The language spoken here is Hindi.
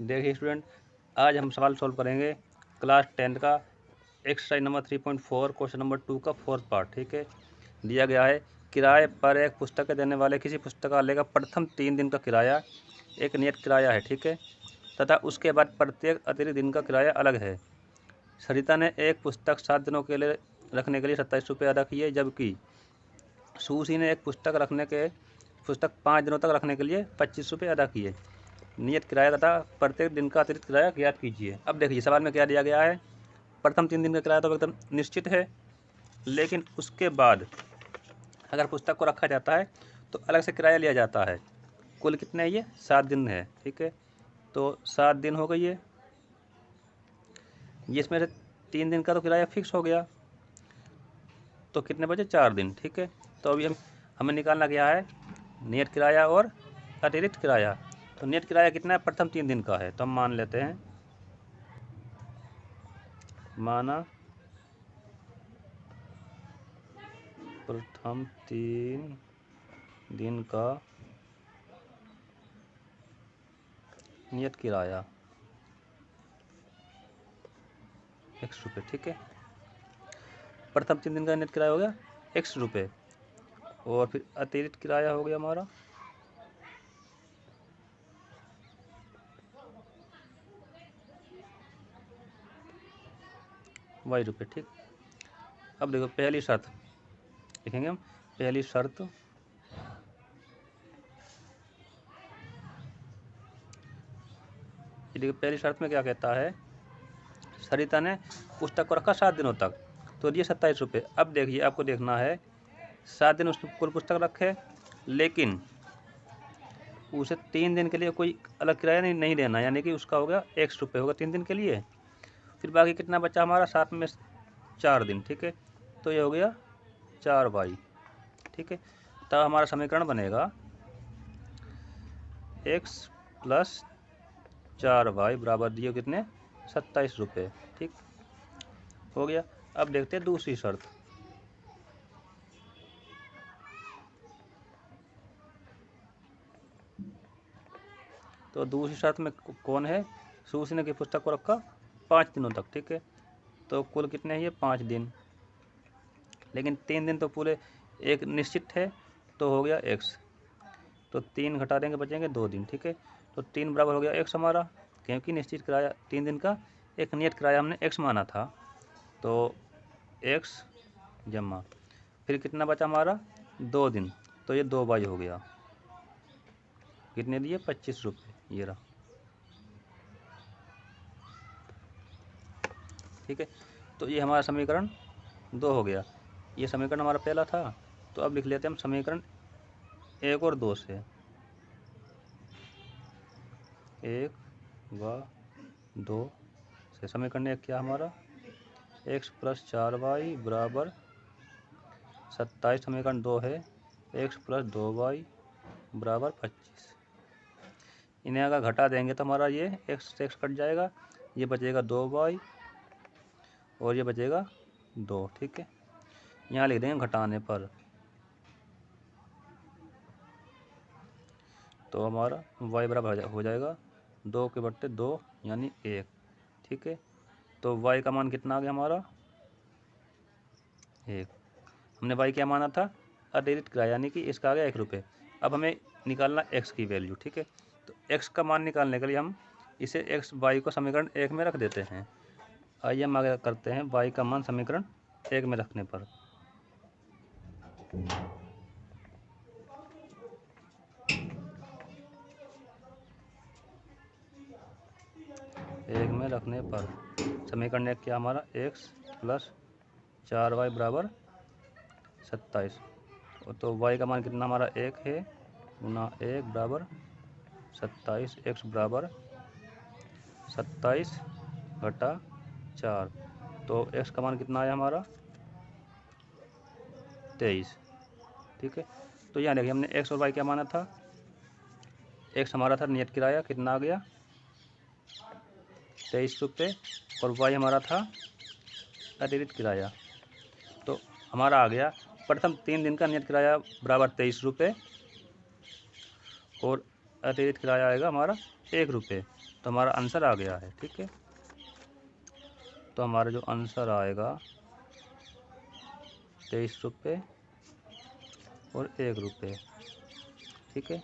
देखिए स्टूडेंट, आज हम सवाल सॉल्व करेंगे क्लास 10 का एक्सरसाइज नंबर 3.4 क्वेश्चन नंबर 2 का फोर्थ पार्ट। ठीक है, दिया गया है किराए पर एक पुस्तक देने वाले किसी पुस्तकालय का प्रथम 3 दिन का किराया एक नियत किराया है। ठीक है, तथा उसके बाद प्रत्येक अतिरिक्त दिन का किराया अलग है। सरिता ने एक पुस्तक 7 दिनों के लिए रखने के लिए 27 रुपये अदा किए, जबकि सुशी ने एक पुस्तक 5 दिनों तक रखने के लिए 25 रुपये अदा किए। नियत किराया तथा प्रत्येक दिन का अतिरिक्त किराया ज्ञात कीजिए। अब देखिए सवाल में क्या दिया गया है। प्रथम 3 दिन का किराया तो एकदम निश्चित है, लेकिन उसके बाद अगर पुस्तक को रखा जाता है तो अलग से किराया लिया जाता है। कुल कितने ये 7 दिन है। ठीक है, तो 7 दिन हो गई है, ये इसमें से 3 दिन का तो किराया फिक्स हो गया, तो कितने बचे 4 दिन। ठीक है, तो अभी हमें निकालना क्या है, नियत किराया और अतिरिक्त किराया। तो नियत किराया कितना है, प्रथम 3 दिन का है, तो हम मान लेते हैं, माना प्रथम 3 दिन का नियत किराया ₹100। ठीक है, प्रथम 3 दिन का नियत किराया हो गया ₹100, और फिर अतिरिक्त किराया हो गया हमारा ₹Y। ठीक, अब देखो पहली शर्त लिखेंगे हम। पहली शर्त, ये देखिए पहली शर्त में क्या कहता है, सरिता ने पुस्तक को रखा 7 दिनों तक, तो दिए 27 रुपये। अब देखिए आपको देखना है 7 दिन उसने कुल पुस्तक रखे, लेकिन उसे 3 दिन के लिए कोई अलग किराया नहीं देना, यानी कि उसका हो गया ₹100 होगा 3 दिन के लिए। फिर बाकी कितना बचा हमारा, 7 में 4 दिन। ठीक है, तो ये हो गया 4Y। ठीक है, तब हमारा समीकरण बनेगा x + 4y बराबर दिए कितने, 27 रुपये। ठीक हो गया। अब देखते हैं दूसरी शर्त। तो दूसरी शर्त में कौन है, सुशी ने की पुस्तक को रखा 5 दिनों तक। ठीक है, तो कुल कितने हैं ये 5 दिन, लेकिन 3 दिन तो पूरे एक निश्चित है, तो हो गया x, तो 3 घटा देंगे बचेंगे 2 दिन। ठीक है, तो 3 बराबर हो गया x हमारा, क्योंकि निश्चित किराया 3 दिन का एक नियत किराया हमने x माना था, तो x जमा फिर कितना बचा हमारा 2 दिन, तो ये 2y हो गया। कितने दिए 25 रुपये, ये रहा। ठीक है, तो ये हमारा समीकरण 2 हो गया। ये समीकरण हमारा पहला था, तो अब लिख लेते हैं हम समीकरण 1 और 2 से। 1 व 2 से समीकरण 1 क्या हमारा, x + 4y बराबर 27। समीकरण 2 है x + 2y बराबर 25। इन्हें अगर घटा देंगे तो हमारा ये x से x कट जाएगा, ये बचेगा 2y और ये बचेगा 2। ठीक है, यहाँ लिख देंगे घटाने पर, तो हमारा y बराबर हो जाएगा 2 के बट्टे 2 यानी 1। ठीक है, तो y का मान कितना आ गया हमारा 1। हमने y क्या माना था, अतिरिक्त किराया, यानी कि इसका आ गया ₹1। अब हमें निकालना x की वैल्यू। ठीक है, तो x का मान निकालने के लिए हम इसे y को समीकरण 1 में रख देते हैं। आइए हम आगे करते हैं y का मान समीकरण 1 में रखने पर। एक में रखने पर समीकरण 1 क्या हमारा x + 4y बराबर 27, तो y का मान कितना हमारा 1 है, गुना 1 बराबर 27। x बराबर 27 घटा 4, तो x का मान कितना आया हमारा 23। ठीक है, तो यहाँ देखिए हमने x और y क्या माना था, x हमारा था नियत किराया, कितना आ गया 23 रुपये, और y हमारा था अतिरिक्त किराया। तो हमारा आ गया प्रथम 3 दिन का नियत किराया बराबर 23 रुपये, और अतिरिक्त किराया आएगा हमारा 1 रुपये। तो हमारा आंसर आ गया है। ठीक है, तो हमारा जो आंसर आएगा 23 रुपये और 1 रुपये। ठीक है।